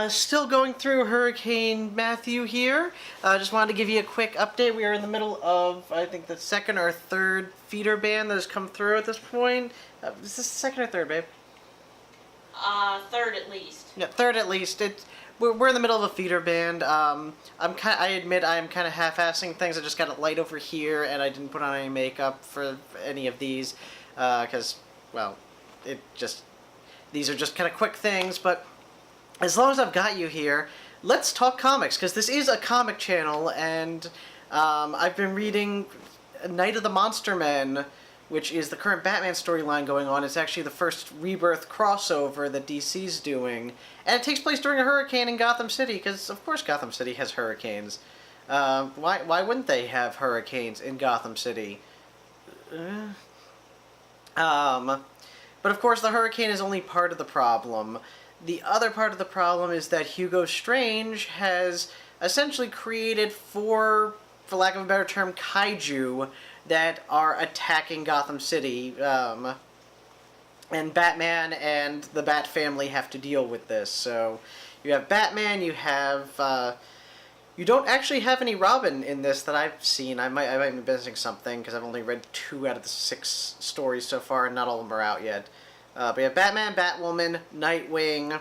Still going through Hurricane Matthew here. Just wanted to give you a quick update. We are in the middle of, I think, the second or third feeder band that has come through at this point. Is this the second or third, babe? Third at least. Yeah, third at least. We're in the middle of a feeder band. I admit I am kind of half-assing things. I just got it light over here, and I didn't put on any makeup for any of these, because, well, these are just kind of quick things, but as long as I've got you here, let's talk comics, because this is a comic channel, and I've been reading Night of the Monster Men, which is the current Batman storyline going on. It's actually the first Rebirth crossover that DC's doing, and it takes place during a hurricane in Gotham City, because of course Gotham City has hurricanes. Why wouldn't they have hurricanes in Gotham City? But of course the hurricane is only part of the problem. The other part of the problem is that Hugo Strange has essentially created four, for lack of a better term, kaiju that are attacking Gotham City. And Batman and the Bat family have to deal with this. So you have Batman, you have... you don't actually have any Robin in this that I've seen. I might be missing something, because I've only read 2 out of the 6 stories so far, and not all of them are out yet. But you have Batman, Batwoman, Nightwing,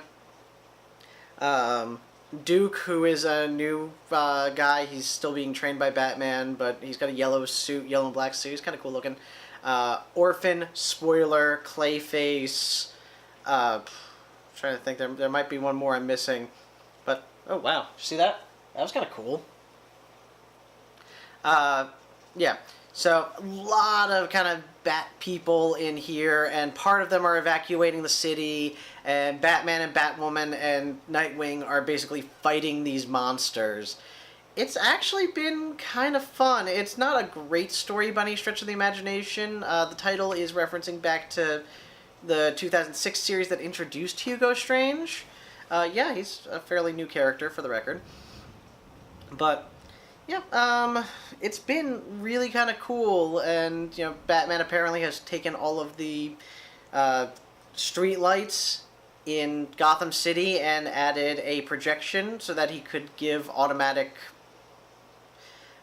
Duke, who is a new guy. He's still being trained by Batman, but he's got a yellow suit, yellow and black suit. He's kind of cool looking. Orphan, Spoiler, Clayface. Trying to think, there might be one more I'm missing. But, oh wow, see that? That was kind of cool. Yeah. So, a lot of kind of Bat people in here, and part of them are evacuating the city, and Batman and Batwoman and Nightwing are basically fighting these monsters. It's actually been kind of fun. It's not a great story by any stretch of the imagination. The title is referencing back to the 2006 series that introduced Hugo Strange. Yeah, he's a fairly new character, for the record. But... yeah, it's been really kind of cool, and, you know, Batman apparently has taken all of the street lights in Gotham City and added a projection so that he could give automatic,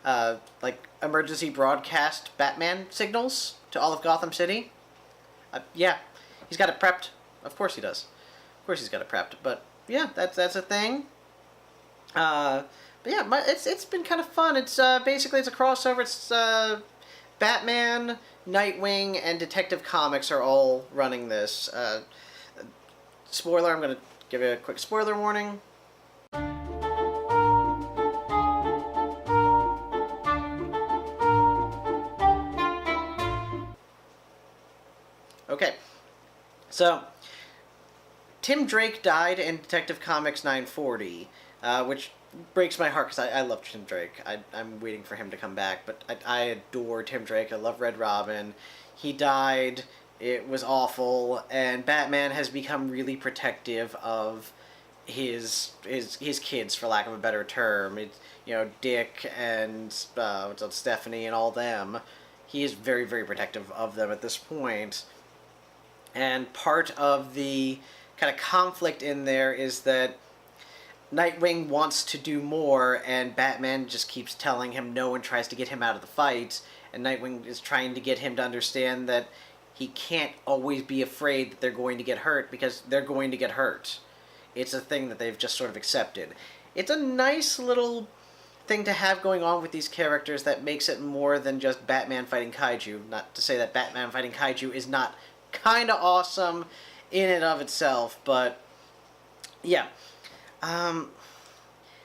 like, emergency broadcast Batman signals to all of Gotham City. Yeah, he's got it prepped. Of course he does. Of course he's got it prepped, but, yeah, that's a thing. But yeah, it's been kind of fun. It's basically, it's a crossover. It's Batman, Nightwing, and Detective Comics are all running this. Spoiler, I'm going to give you a quick spoiler warning. Okay, so Tim Drake died in Detective Comics 940, which breaks my heart, because I love Tim Drake. I'm waiting for him to come back, but I adore Tim Drake. I love Red Robin. He died. It was awful, and Batman has become really protective of his kids, for lack of a better term. It's, you know, Dick and Stephanie and all them. He is very, very protective of them at this point. And part of the kind of conflict in there is that Nightwing wants to do more, and Batman just keeps telling him no and tries to get him out of the fight, and Nightwing is trying to get him to understand that he can't always be afraid that they're going to get hurt, because they're going to get hurt. It's a thing that they've just sort of accepted. It's a nice little thing to have going on with these characters that makes it more than just Batman fighting kaiju. Not to say that Batman fighting kaiju is not kind of awesome in and of itself, but yeah.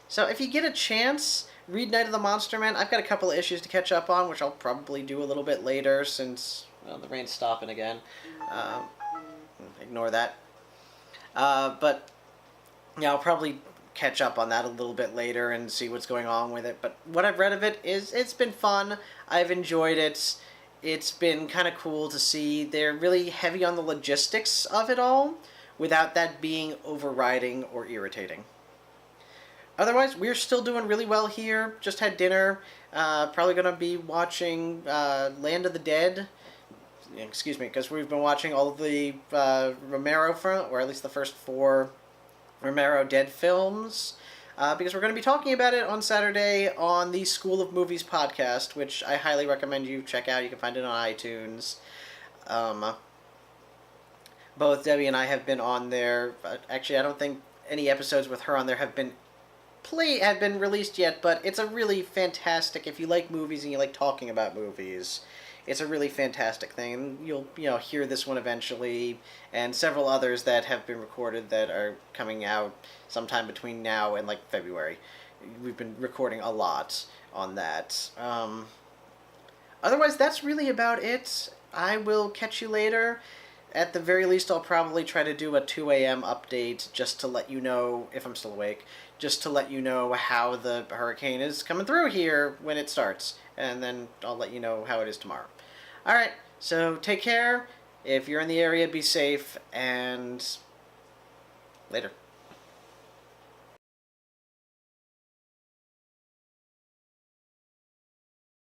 So if you get a chance, read Night of the Monster Men. I've got a couple of issues to catch up on, which I'll probably do a little bit later, since, well, the rain's stopping again. Ignore that. But, yeah, I'll probably catch up on that a little bit later and see what's going on with it. But what I've read of it it's been fun. I've enjoyed it. It's been kind of cool to see. They're really heavy on the logistics of it all, without that being overriding or irritating. Otherwise, we're still doing really well here. Just had dinner. Probably going to be watching Land of the Dead. Excuse me, because we've been watching all of the Romero, or at least the first 4 Romero Dead Films, because we're going to be talking about it on Saturday on the School of Movies podcast, which I highly recommend you check out. You can find it on iTunes. Both Debbie and I have been on there. Actually, I don't think any episodes with her on there have been released yet, but it's a really fantastic, if you like movies and you like talking about movies, it's a really fantastic thing. And you'll hear this one eventually, and several others that have been recorded that are coming out sometime between now and like February. We've been recording a lot on that. Otherwise, that's really about it. I will catch you later. At the very least, I'll probably try to do a 2 a.m. update just to let you know, if I'm still awake, just to let you know how the hurricane is coming through here when it starts. And then I'll let you know how it is tomorrow. Alright, so take care. If you're in the area, be safe, and later.